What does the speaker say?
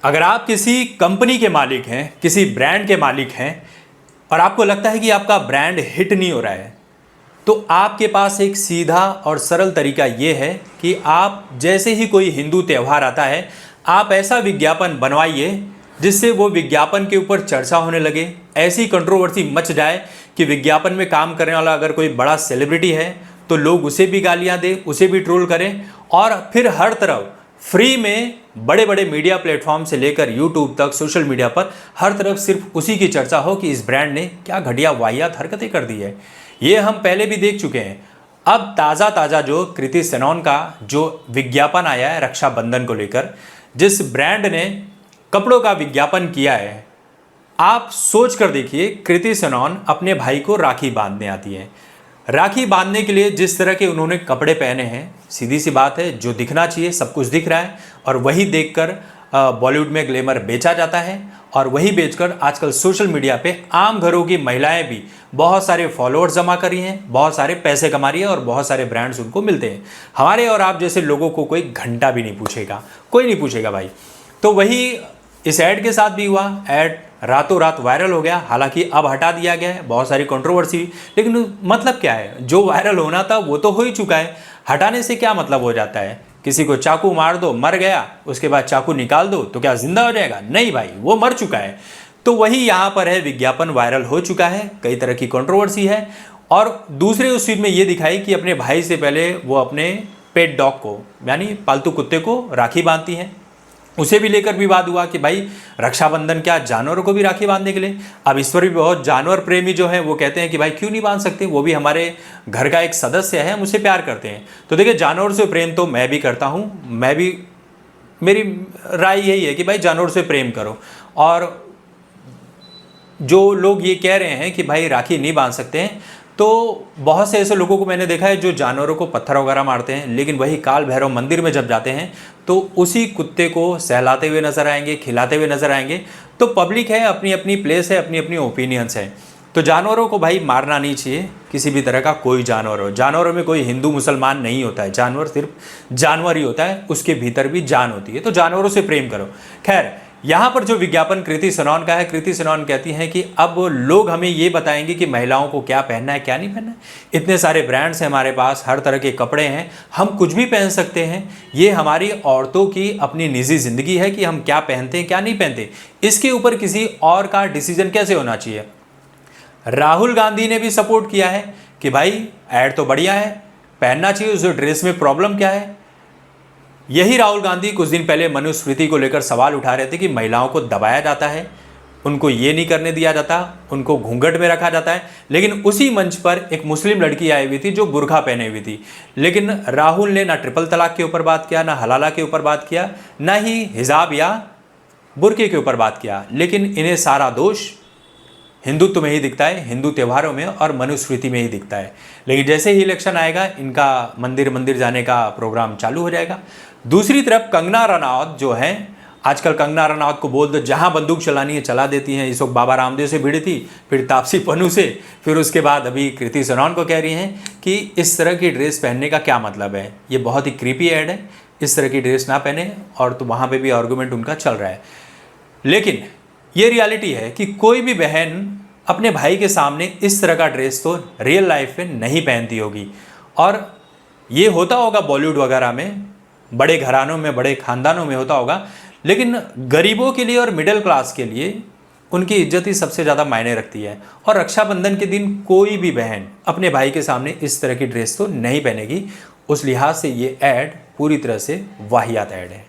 अगर आप किसी कंपनी के मालिक हैं, किसी ब्रांड के मालिक हैं और आपको लगता है कि आपका ब्रांड हिट नहीं हो रहा है, तो आपके पास एक सीधा और सरल तरीका ये है कि आप जैसे ही कोई हिंदू त्यौहार आता है, आप ऐसा विज्ञापन बनवाइए जिससे वो विज्ञापन के ऊपर चर्चा होने लगे, ऐसी कंट्रोवर्सी मच जाए कि विज्ञापन में काम करने वाला अगर कोई बड़ा सेलिब्रिटी है तो लोग उसे भी गालियां दें, उसे भी ट्रोल करें और फिर हर तरफ फ्री में बड़े बड़े मीडिया प्लेटफॉर्म से लेकर यूट्यूब तक सोशल मीडिया पर हर तरफ सिर्फ उसी की चर्चा हो कि इस ब्रांड ने क्या घटिया वाहियात हरकतें कर दी है। ये हम पहले भी देख चुके हैं। अब ताज़ा जो कृति सेनन का जो विज्ञापन आया है रक्षाबंधन को लेकर, जिस ब्रांड ने कपड़ों का विज्ञापन किया है, आप सोच कर देखिए, कृति सेनन अपने भाई को राखी बांधने आती है। राखी बांधने के लिए जिस तरह के उन्होंने कपड़े पहने हैं, सीधी सी बात है, जो दिखना चाहिए सब कुछ दिख रहा है और वही देखकर बॉलीवुड में ग्लैमर बेचा जाता है और वही बेचकर आजकल सोशल मीडिया पे आम घरों की महिलाएं भी बहुत सारे फॉलोअर्स जमा कर रही हैं, बहुत सारे पैसे कमा रही है और बहुत सारे ब्रांड्स उनको मिलते हैं। हमारे और आप जैसे लोगों को कोई घंटा भी नहीं पूछेगा, कोई नहीं पूछेगा भाई। तो वही इस ऐड के साथ भी हुआ। ऐड रातों रात वायरल हो गया, हालांकि अब हटा दिया गया है, बहुत सारी कंट्रोवर्सी, लेकिन मतलब क्या है, जो वायरल होना था वो तो हो ही चुका है। हटाने से क्या मतलब हो जाता है? किसी को चाकू मार दो, मर गया, उसके बाद चाकू निकाल दो तो क्या जिंदा हो जाएगा? नहीं भाई, वो मर चुका है। तो वही यहाँ पर है, विज्ञापन वायरल हो चुका है, कई तरह की कंट्रोवर्सी है और दूसरे उस चीज़ में ये दिखाई कि अपने भाई से पहले वो अपने पेट डॉग को, यानी पालतू कुत्ते को राखी बांधती हैं। उसे भी लेकर विवाद हुआ कि भाई रक्षाबंधन क्या जानवरों को भी राखी बांधने के लिए? अब इस पर भी बहुत जानवर प्रेमी जो है वो कहते हैं कि भाई क्यों नहीं बांध सकते, वो भी हमारे घर का एक सदस्य है, हम उसे प्यार करते हैं। तो देखिए, जानवर से प्रेम तो मैं भी करता हूँ, मेरी राय यही है कि भाई जानवर से प्रेम करो। और जो लोग ये कह रहे हैं कि भाई राखी नहीं बांध सकते हैं, तो बहुत से ऐसे लोगों को मैंने देखा है जो जानवरों को पत्थर वगैरह मारते हैं, लेकिन वही काल भैरव मंदिर में जब जाते हैं तो उसी कुत्ते को सहलाते हुए नजर आएंगे, खिलाते हुए नजर आएंगे। तो पब्लिक है, अपनी अपनी प्लेस है, अपनी अपनी ओपिनियंस है। तो जानवरों को भाई मारना नहीं चाहिए, किसी भी तरह का कोई जानवर हो। जानवरों में कोई हिंदू मुसलमान नहीं होता है, जानवर सिर्फ जानवर ही होता है, उसके भीतर भी जान होती है। तो जानवरों से प्रेम करो। खैर, यहाँ पर जो विज्ञापन कृति सेनन का है, कृति सेनन कहती हैं कि अब लोग हमें ये बताएंगे कि महिलाओं को क्या पहनना है, क्या नहीं पहनना है। इतने सारे ब्रांड्स हैं हमारे पास, हर तरह के कपड़े हैं, हम कुछ भी पहन सकते हैं। ये हमारी औरतों की अपनी निजी ज़िंदगी है कि हम क्या पहनते हैं, क्या नहीं पहनते। इसके ऊपर किसी और का डिसीजन कैसे होना चाहिए? राहुल गांधी ने भी सपोर्ट किया है कि भाई ऐड तो बढ़िया है, पहनना चाहिए, उस ड्रेस में प्रॉब्लम क्या है। यही राहुल गांधी कुछ दिन पहले मनुस्मृति को लेकर सवाल उठा रहे थे कि महिलाओं को दबाया जाता है, उनको ये नहीं करने दिया जाता, उनको घूंघट में रखा जाता है। लेकिन उसी मंच पर एक मुस्लिम लड़की आई हुई थी जो बुर्का पहने हुई थी, लेकिन राहुल ने ना ट्रिपल तलाक के ऊपर बात किया, ना हलाला के ऊपर बात किया, ना ही हिजाब या बुर्के के ऊपर बात किया। लेकिन इन्हें सारा दोष हिंदुत्व में ही दिखता है, हिंदू त्योहारों में और मनुस्मृति में ही दिखता है। लेकिन जैसे ही इलेक्शन आएगा, इनका मंदिर जाने का प्रोग्राम चालू हो जाएगा। दूसरी तरफ कंगना रनौत जो हैं, आजकल कंगना रनौत को बोल दो, जहां बंदूक चलानी है चला देती हैं। इस वक्त बाबा रामदेव से भिड़ी थी, फिर तापसी पन्नू से, फिर उसके बाद अभी कृति सेनन को कह रही हैं कि इस तरह की ड्रेस पहनने का क्या मतलब है, ये बहुत ही क्रीपी ऐड है, इस तरह की ड्रेस ना पहने। और तो वहाँ पर भी आर्गूमेंट उनका चल रहा है। लेकिन ये रियलिटी है कि कोई भी बहन अपने भाई के सामने इस तरह का ड्रेस तो रियल लाइफ में नहीं पहनती होगी। और ये होता होगा बॉलीवुड वगैरह में, बड़े घरानों में, बड़े खानदानों में होता होगा, लेकिन गरीबों के लिए और मिडिल क्लास के लिए उनकी इज्जत ही सबसे ज़्यादा मायने रखती है। और रक्षाबंधन के दिन कोई भी बहन अपने भाई के सामने इस तरह की ड्रेस तो नहीं पहनेगी। उस लिहाज से ये ऐड पूरी तरह से वाहियात ऐड है।